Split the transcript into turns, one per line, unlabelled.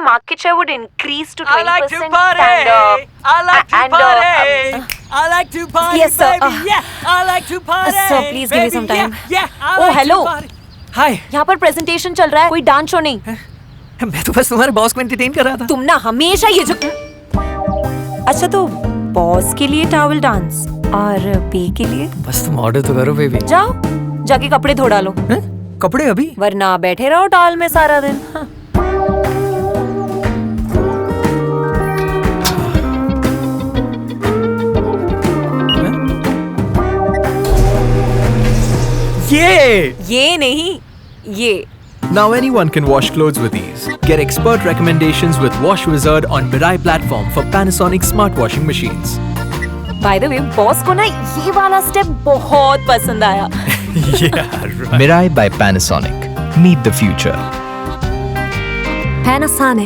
market share would increase to 20%.
I like to party. I like to party. I like to party,
Yes, sir.
baby. Yeah, I like to party.
Sir, please give me some
baby.
time.
Yeah, I
Oh,
like
hello.
to party. Hi.
यहाँ पर presentation चल रहा है, कोई dance show नहीं।
मैं तो बस तुम्हारे बॉस को एंटरटेन कर रहा था।
तुम ना हमेशा ये जो अच्छा तो बॉस के लिए टॉवल डांस और पे के लिए
बस तुम ऑर्डर तो करो बेबी।
जाओ जाके कपड़े धो डालो।
कपड़े अभी?
वरना बैठे रहो टॉवल में सारा दिन। हाँ। ये नहीं ये
Now anyone can wash clothes with ease. Get expert recommendations with Wash Wizard on Miraie platform for Panasonic Smart Washing Machines.
By the way boss को ना ये वाला स्टेप बहुत पसंद आया।
Yeah, right.
Miraie by Panasonic. Meet the future.
Panasonic